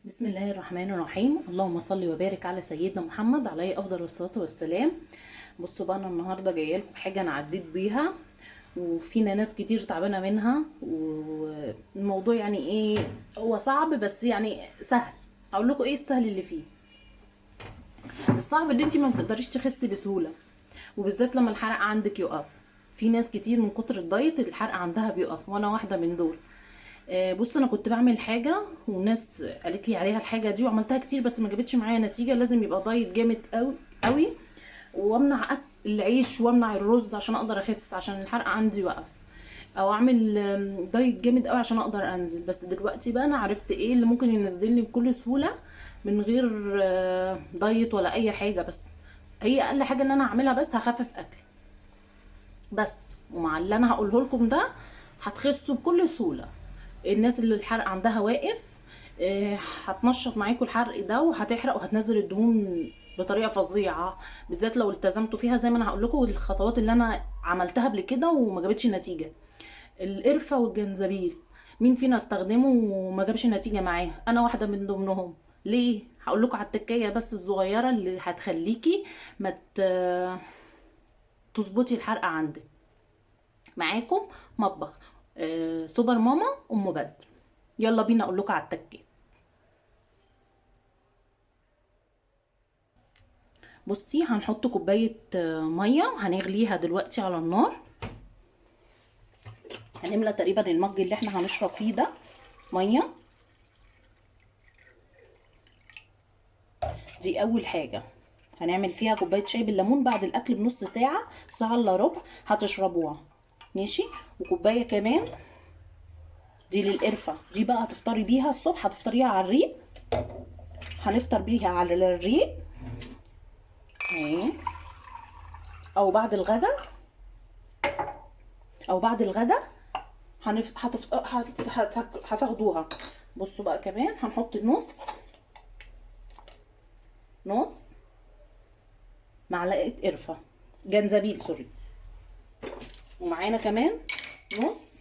بسم الله الرحمن الرحيم. اللهم صل وبارك على سيدنا محمد عليه افضل الصلاه والسلام. بصوا بقى، انا النهارده جايه لكم بحاجه انا عديت بيها وفينا ناس كتير تعبانه منها، والموضوع يعني ايه، هو صعب بس يعني سهل. هقول لكم ايه السهل اللي فيه. الصعب ان انت ما بتقدريش تخسي بسهوله، وبالذات لما الحرق عندك يقف. في ناس كتير من كتر الدايت الحرق عندها بيقف، وانا واحده من دول. بص، انا كنت بعمل حاجه والناس قالت لي عليها الحاجه دي، وعملتها كتير بس ما جابتش معايا نتيجه. لازم يبقى دايت جامد قوي قوي، وامنع اكل العيش وامنع الرز عشان اقدر اخس، عشان الحرق عندي يوقف. او اعمل دايت جامد قوي عشان اقدر انزل. بس دلوقتي بقى انا عرفت ايه اللي ممكن ينزلني بكل سهوله من غير دايت ولا اي حاجه. بس هي اقل حاجه ان انا اعملها، بس هخفف اكل بس. ومع اللي انا هقوله لكم ده هتخسوا بكل سهوله. الناس اللي الحرق عندها واقف، هتنشط معاكم الحرق ده، وهتحرق وهتنزل الدهون بطريقه فظيعه، بالذات لو التزمتوا فيها زي ما انا هقول لكم الخطوات اللي انا عملتها قبل كده وما جابتش نتيجه. القرفه والجنزبيل، مين فينا استخدمه وما جابش نتيجه معاه؟ انا واحده من ضمنهم. ليه؟ هقول لكم على التكايه بس الصغيره اللي هتخليكي ما تظبطي الحرق عندك. معاكم مطبخ سوبر ماما ام بدر. يلا بينا اقول لكم على التكات. بصي، هنحط كوبايه ميه هنغليها دلوقتي على النار. هنملى تقريبا المج اللي احنا هنشرب فيه ده ميه. دي اول حاجه هنعمل فيها كوبايه شاي بالليمون بعد الاكل بنص ساعه، ساعه الا ربع هتشربوها. ماشي. وكوبايه كمان دي للقرفه، دي بقى هتفطري بيها الصبح، هتفطريها على الريق. هنفطر بيها على الريق اهي، او بعد الغدا، او بعد الغدا هتاخدوها. بصوا بقى، كمان هنحط نص معلقه قرفه، جنزبيل سوري. ومعانا كمان نص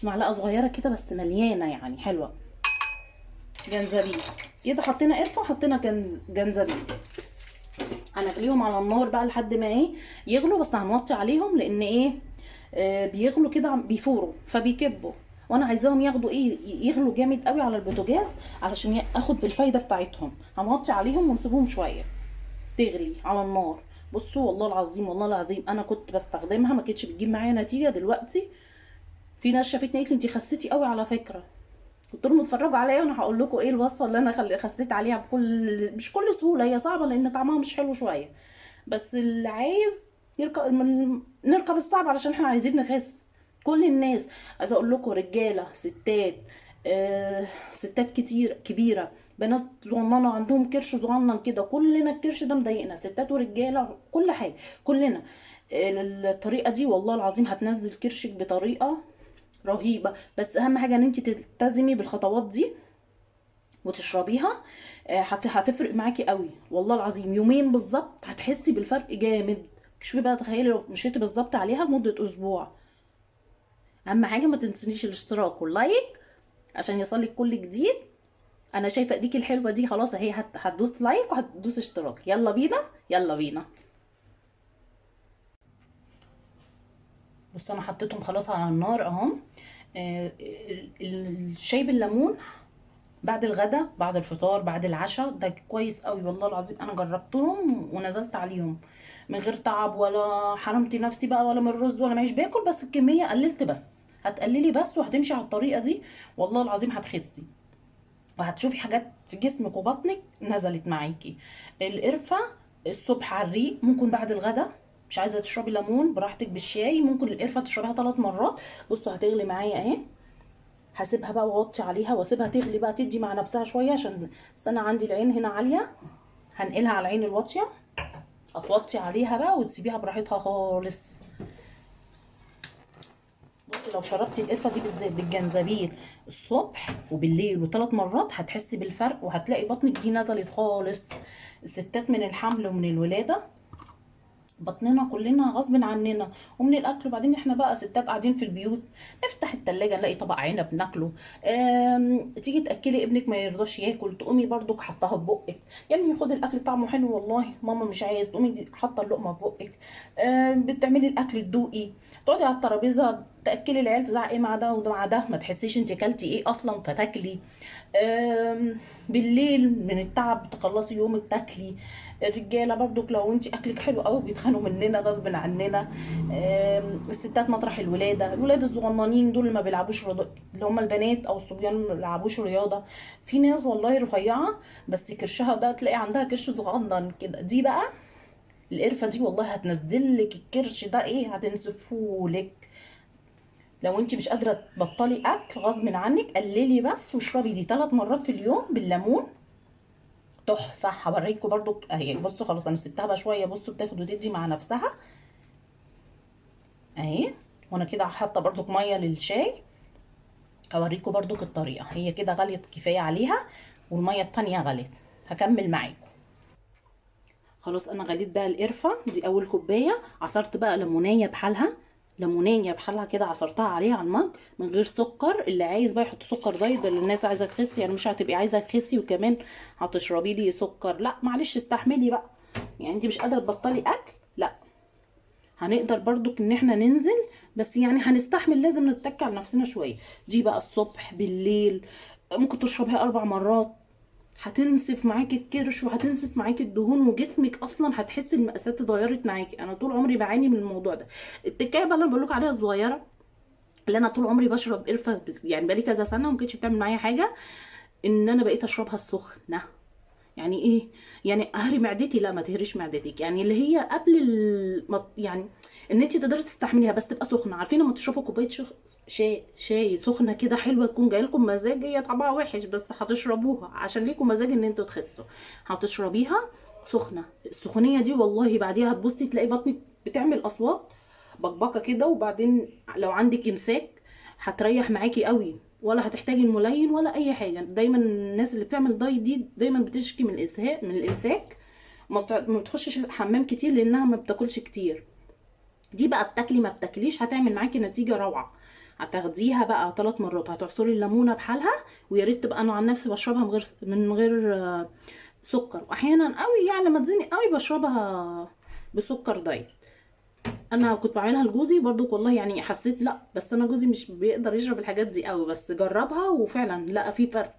معلقه صغيره كده بس مليانه يعني حلوه جنزبيل. كده حطينا قرفه وحطينا جنزبيل. هنغليهم على النار بقى لحد ما ايه يغلوا، بس هنوطي عليهم لان ايه بيغلوا كده بيفوروا فبيكبوا، وانا عايزاهم ياخدوا ايه يغلوا جامد قوي على البوتاجاز علشان اخد الفايده بتاعتهم. هنوطي عليهم ونسيبهم شويه تغلي على النار. بصوا، والله العظيم والله العظيم انا كنت بستخدمها ما كانتش بتجيب معايا نتيجه. دلوقتي في ناس شافتني قالت لي انت خسيتي قوي على فكره. قلت لهم اتفرجوا عليا وانا هقول لكم ايه الوصفه اللي انا خسيت عليها مش كل سهوله، هي صعبه لان طعمها مش حلو شويه. بس اللي عايز نركب الصعب علشان احنا عايزين نخس. كل الناس، عايزه اقول لكم رجاله ستات، ستات كتير كبيره، بنات صغننه عندهم كرش صغنن كده، كلنا الكرش ده مضايقنا، ستات ورجاله كل حاجه كلنا. الطريقه دي والله العظيم هتنزل كرشك بطريقه رهيبه. بس اهم حاجه ان انت تلتزمي بالخطوات دي وتشربيها. هتفرق معاكي قوي والله العظيم. يومين بالظبط هتحسي بالفرق جامد. شوفي بقى، تخيلي لو مشيتي بالظبط عليها مده اسبوع. اهم حاجه ما تنسيش الاشتراك واللايك عشان يوصلك كل جديد. انا شايفه ايديكي الحلوه دي خلاص اهي، هتدوس لايك وهتدوس اشتراك. يلا بينا يلا بينا. بصوا، انا حطيتهم خلاص على النار اهو. الشاي بالليمون بعد الغدا بعد الفطار بعد العشاء ده كويس قوي والله العظيم. انا جربتهم ونزلت عليهم من غير تعب، ولا حرمت نفسي بقى ولا من الرز ولا معيش باكل، بس الكميه قللت بس. هتقللي بس وهتمشي على الطريقه دي والله العظيم هتخسي، وهتشوفي حاجات في جسمك وبطنك نزلت معاكي. القرفه الصبح على الريق، ممكن بعد الغدا مش عايزه تشربي ليمون براحتك بالشاي، ممكن القرفه تشربيها 3 مرات. بصوا هتغلي معايا اهي. هسيبها بقى واوطي عليها واسيبها تغلي بقى تدي مع نفسها شويه، عشان بس انا عندي العين هنا عاليه. هنقلها على العين الواطيه، هتوطي عليها بقى وتسيبيها براحتها خالص. بصي، لو شربتي القرفه دي بالذات بالجنزبيل الصبح وبالليل و3 مرات هتحسي بالفرق، وهتلاقي بطنك دي نزلت خالص. الستات من الحمل ومن الولاده بطننا كلنا غصب عننا ومن الاكل. وبعدين احنا بقى ستات قاعدين في البيوت، نفتح التلاجة نلاقي طبق عنب ناكله. تيجي تاكلي ابنك ما يرضاش ياكل، تقومي برضك حطها في بقك. يعني خد الاكل طعمه حلو والله ماما مش عايز، تقومي حاطه اللقمه في بقك. بتعملي الاكل تدوقي، تقعدي على الترابيزه تاكلي العيال، تزعقي مع ده وده مع ده، ما تحسيش انت اكلتي ايه اصلا فتاكلي. بالليل من التعب تخلصي يومك تاكلي. الرجاله برضك لو انت اكلك حلو قوي بيتخانقوا مننا غصب عننا. الستات مطرح الولاده، الولاد الصغننين دول اللي ما بيلعبوش رياضه، اللي هم البنات او الصبيان ما بيلعبوش رياضه. في ناس والله رفيعه بس كرشها ده تلاقي عندها كرش صغنن كده، دي بقى القرفه دي والله هتنزل لك الكرش ده ايه، هتنسفهولك. لو انت مش قادره تبطلي اكل غصب عنك، قللي بس واشربي دي 3 مرات في اليوم بالليمون، تحفه. هوريكم برضو اهي، بصوا خلاص انا سبتها بقى شويه، بصوا بتاخد وتدي مع نفسها اهي. وانا كده حاطه برضو ميه للشاي، هوريكم برضو الطريقه. هي كده غليت كفايه عليها والميه التانية غليت، هكمل معاكم. خلاص انا غليت بقى القرفه دي اول كوبايه، عصرت بقى ليمونيه بحالها، ليمونيه بحالها كده عصرتها عليها على المج من غير سكر. اللي عايز بقى يحط سكر دايت، اللي الناس عايزه تخس يعني، مش هتبقي عايزه تخسي وكمان هتشربي لي سكر، لا معلش استحملي بقى. يعني انت مش قادره تبطلي اكل، لا هنقدر برضو ان احنا ننزل، بس يعني هنستحمل، لازم نتك على نفسنا شويه. دي بقى الصبح بالليل ممكن تشربيها 4 مرات، هتنسف معاكي الكرش وهتنسف معاكي الدهون، وجسمك اصلا هتحسي المقاسات اتغيرت معاكي. انا طول عمري بعاني من الموضوع ده. التكايه بقى اللي انا بقول لك عليها الصغيره، اللي انا طول عمري بشرب قرفه يعني بقالي كذا سنه وما كانتش بتعمل معايا حاجه، ان انا بقيت اشربها السخنه. يعني ايه؟ يعني اهري معدتي؟ لا ما تهريش معدتك، يعني اللي هي قبل يعني ان انت تقدري تستحمليها بس تبقى سخنه. عارفين لما تشربوا كوبايه شاي سخنه كده حلوه، تكون جاي لكم مزاج، هي طعمها وحش بس هتشربوها عشان ليكم مزاج ان انتوا تخسوا، هتشربيها سخنه. السخونيه دي والله بعديها هتبصي تلاقي بطنك بتعمل اصوات بقبقه كده. وبعدين لو عندك امساك هتريح معاكي قوي، ولا هتحتاجي الملين ولا اي حاجه. دايما الناس اللي بتعمل دايت دي دايما بتشكي من الاسهال، من الامساك، ما بتخشش الحمام كتير لانها ما بتاكلش كتير. دي بقى بتاكلي ما بتاكليش هتعمل معاكي نتيجه روعه. هتاخديها بقى 3 مرات، هتعصري الليمونه بحالها، ويا ريت تبقى انا عن نفسي بشربها من غير سكر، واحيانا قوي يعني لما تزني قوي بشربها بسكر دايت. انا كنت بعملها لجوزي برضو والله، يعني حسيت لا، بس انا جوزي مش بيقدر يشرب الحاجات دي قوي، بس جربها وفعلا لقى في فرق،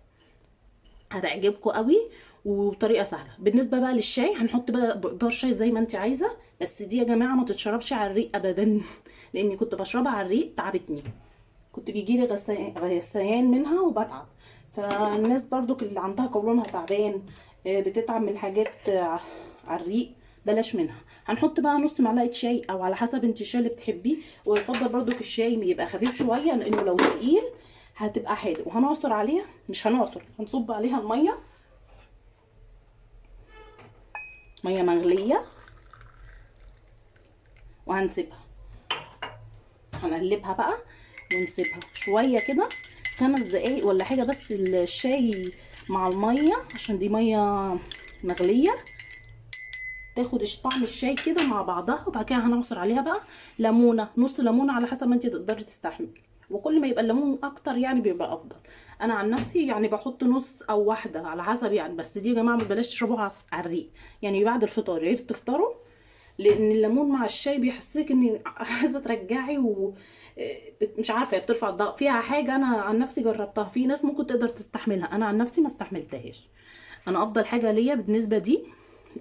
هتعجبكم قوي وبطريقه سهله. بالنسبه بقى للشاي، هنحط بقى بقدار شاي زي ما انت عايزه، بس دي يا جماعه ما تتشربش على الريق ابدا لاني كنت بشربها على الريق تعبتني، كنت بيجيلي غثيان منها وبتعب. فالناس برضو اللي عندها قولونها تعبان، بتتعب من الحاجات على الريق، بلاش منها. هنحط بقى نص معلقه شاي او على حسب انت الشاي اللي بتحبيه، ويفضل برضو الشاي يبقى خفيف شويه لانه لو تقيل هتبقى حادق. وهنعصر عليها، مش هنعصر، هنصب عليها الميه، ميه مغليه، وهنسيبها، هنقلبها بقى ونسيبها شويه كده 5 دقايق ولا حاجه، بس الشاي مع الميه عشان دي ميه مغليه تاخد طعم الشاي كده مع بعضها. وبعد كده هنعصر عليها بقى ليمونه، نص ليمونه على حسب ما انت تقدري تستحملي، وكل ما يبقى الليمون اكتر يعني بيبقى افضل. انا عن نفسي يعني بحط نص او واحده على حسب يعني، بس دي يا جماعه ما بلاش تشربوها على الريق، يعني بعد الفطار يا ريت تفطروا، لان الليمون مع الشاي بيحسسك ان عايزه ترجعي مش عارفه، هي بترفع الضغط فيها حاجه. انا عن نفسي جربتها، في ناس ممكن تقدر تستحملها، انا عن نفسي ما استحملتهاش. انا افضل حاجه ليا بالنسبه دي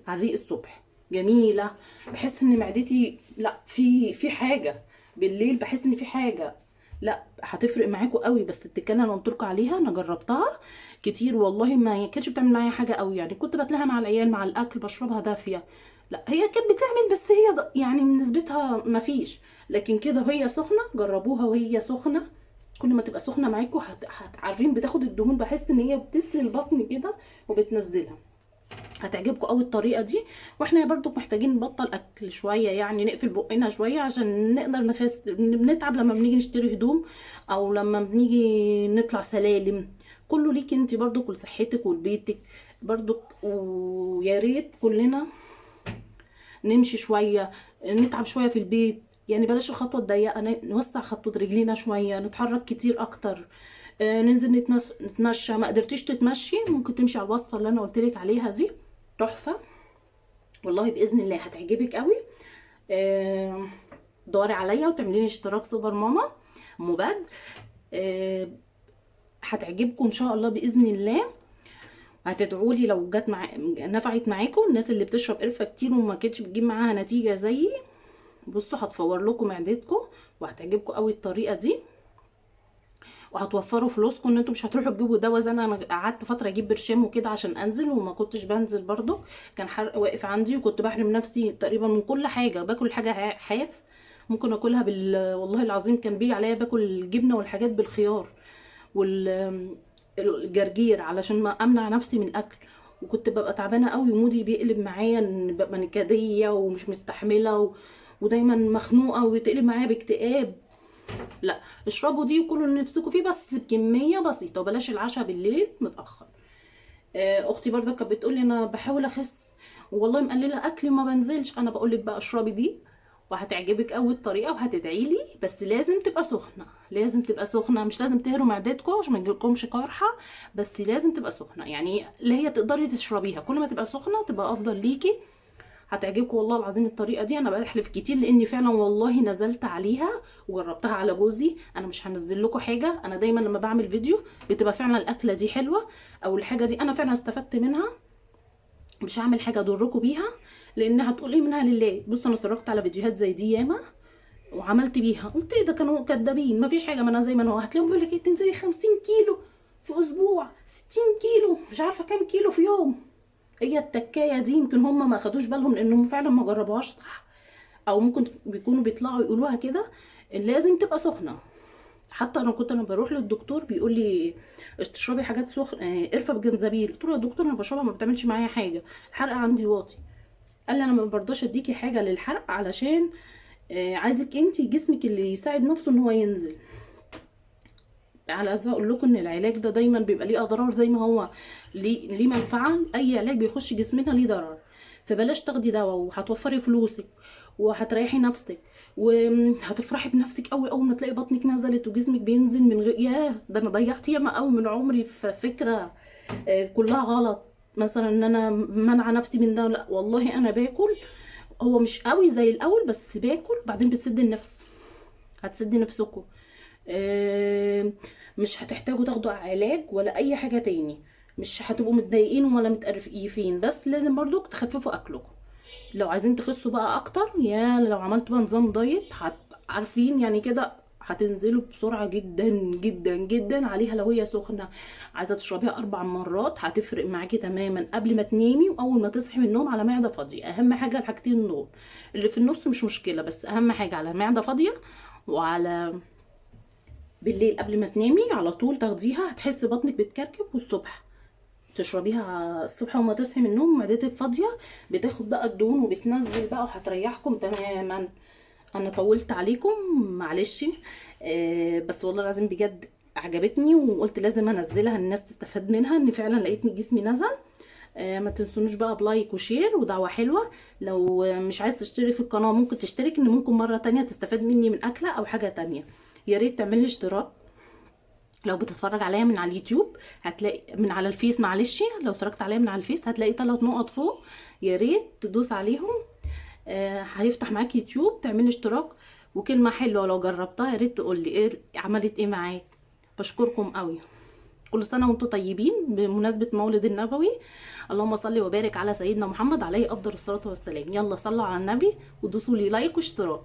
على الريق الصبح، جميله. بحس ان معدتي لا في حاجه، بالليل بحس ان في حاجه، لا هتفرق معاكم قوي. بس التكنه اللي قلت لكم عليها انا جربتها كتير والله ما كانتش بتعمل معايا حاجه قوي، يعني كنت بتلاقيها مع العيال مع الاكل بشربها دافيه، لا هي كانت بتعمل بس هي يعني نسبتها ما فيش. لكن كده وهي سخنه، جربوها وهي سخنه، كل ما تبقى سخنه معاكم عارفين بتاخد الدهون، بحس ان هي بتسلي البطن كده وبتنزلها. هتعجبكم قوي الطريقه دي. واحنا برضو محتاجين نبطل اكل شويه، يعني نقفل بقنا شويه عشان نقدر نخس. بنتعب لما بنيجي نشتري هدوم او لما بنيجي نطلع سلالم، كله ليك انت برضو لصحتك ولبيتك برضو. ويا ريت كلنا نمشي شويه، نتعب شويه في البيت، يعني بلاش الخطوه الضيقه، نوسع خطوه رجلينا شويه، نتحرك كتير اكتر. ننزل نتمشى. ما قدرتيش تتمشي ممكن تمشي على الوصفه اللي انا قلت لك عليها دي، تحفه والله باذن الله هتعجبك قوي. دوري عليا وتعملي لي اشتراك سوبر ماما مباد، هتعجبكم ان شاء الله باذن الله. هتدعوا لي لو جت نفعت معاكم. الناس اللي بتشرب قرفه كتير وما كانتش بتجيب معاها نتيجه زيي، بصوا هتفور لكم معدتكم وهتعجبكم قوي الطريقه دي، وهتوفروا فلوسكم ان انتوا مش هتروحوا تجيبوا دواء زي انا قعدت فتره اجيب برشام وكده عشان انزل، وما كنتش بنزل برضو، كان حرق واقف عندي، وكنت بحرم نفسي تقريبا من كل حاجه. باكل حاجه حاف ممكن اكلها والله العظيم كان بيجي عليا باكل الجبنه والحاجات بالخيار والجرجير علشان ما امنع نفسي من الاكل. وكنت ببقى تعبانه قوي ومودي بيقلب معايا ان ببقى نكديه ومش مستحمله ودايما مخنوقه وبتقلب معايا باكتئاب. لا اشربوا دي وكلوا اللي نفسكم فيه بس بكميه بسيطه، وبلاش العشاء بالليل متاخر. اختي برضه كانت بتقول لي انا بحاول اخس والله مقلله اكلي وما بنزلش. انا بقول لك بقى اشربي دي وهتعجبك قوي الطريقه وهتدعي لي، بس لازم تبقى سخنه، لازم تبقى سخنه، مش لازم تهروا معدتكم عشان ما يجيلكمش قرحه، بس لازم تبقى سخنه، يعني اللي هي تقدري تشربيها. كل ما تبقى سخنه تبقى افضل ليكي. هتعجبكم والله العظيم الطريقه دي. انا بحلف كتير لاني فعلا والله نزلت عليها وجربتها على جوزي. انا مش هنزل لكم حاجه، انا دايما لما بعمل فيديو بتبقى فعلا الاكله دي حلوه او الحاجه دي انا فعلا استفدت منها، مش هعمل حاجه اضركم بيها لان هتقولي منها لله. بص انا اتفرجت على فيديوهات زي دي ياما وعملت بيها، قلت ايه ده كانوا كدابين، مفيش حاجه. ما انا زي ما انا هتلاقيهم بيقول لك ايه تنزلي 50 كيلو في اسبوع، 60 كيلو، مش عارفه كام كيلو في يوم. هي التكايه دي يمكن هم ما خدوش بالهم لانهم فعلا ما جربوهاش صح، او ممكن بيكونوا بيطلعوا يقولوها كده. لازم تبقى سخنه. حتى انا كنت بروح للدكتور بيقول لي تشربي حاجات سخنه، قرفه بجنزبيل. قلت له يا دكتور انا بشربها ما بتعملش معايا حاجه، الحرق عندي واطي. قال لي انا ما برضاش اديكي حاجه للحرق علشان عايزك انتي جسمك اللي يساعد نفسه ان هو ينزل. على اساس اقول لكم ان العلاج ده دايما بيبقى ليه اضرار زي ما هو ليه منفعه. اي علاج بيخش جسمنا ليه ضرر، فبلاش تاخدي دواء وهتوفري فلوسك وهتريحي نفسك وهتفرحي بنفسك قوي اول ما تلاقي بطنك نزلت وجسمك بينزل من غير ياه. ده انا ضيعت ياما قوي من عمري في فكره كلها غلط، مثلا ان انا منع نفسي من ده. لا والله انا باكل، هو مش قوي زي الاول بس باكل، بعدين بتسد النفس، هتسدي نفسكم. مش هتحتاجوا تاخدوا علاج ولا اي حاجه تاني، مش هتبقوا متضايقين ولا متقرفين، بس لازم برضو تخففوا اكلكم. لو عايزين تخسوا بقى اكتر، يا لو عملتوا بقى نظام دايت عارفين يعني كده هتنزلوا بسرعه جدا جدا جدا عليها. لو هي سخنه عايزه تشربيها 4 مرات هتفرق معاكي تماما قبل ما تنامي واول ما تصحي من النوم على معده فاضيه. اهم حاجه الحاجتين دول، اللي في النص مش مشكله، بس اهم حاجه على معده فاضيه وعلى بالليل قبل ما تنامي على طول تاخديها. هتحسي بطنك بتكركب، والصبح تشربيها الصبح وما تصحي من النوم معدتك فاضيه، بتاخد بقى الدهون وبتنزل بقى وهتريحكم تماما. انا طولت عليكم معلش، بس والله العظيم بجد عجبتني وقلت لازم انزلها الناس تستفاد منها، ان فعلا لقيتني جسمي نزل. ما تنسونوش بقى بلايك وشير ودعوه حلوه. لو مش عايز تشترك في القناه ممكن تشترك، ان ممكن مره تانية تستفاد مني من اكله او حاجه تانية. يا ريت تعملي اشتراك لو بتتفرج عليا من على اليوتيوب، هتلاقي من على الفيس معلش، لو اتفرجت عليا من على الفيس هتلاقي 3 نقط فوق، يا ريت تدوس عليهم. هيفتح معاك يوتيوب، تعملي اشتراك. وكلمه حلوه لو جربتها يا ريت تقولي ايه عملت ايه معاك. بشكركم قوي. كل سنه وانتم طيبين بمناسبه مولد النبوي. اللهم صل وبارك على سيدنا محمد عليه افضل الصلاه والسلام. يلا صلوا على النبي ودوسوا لي لايك واشتراك.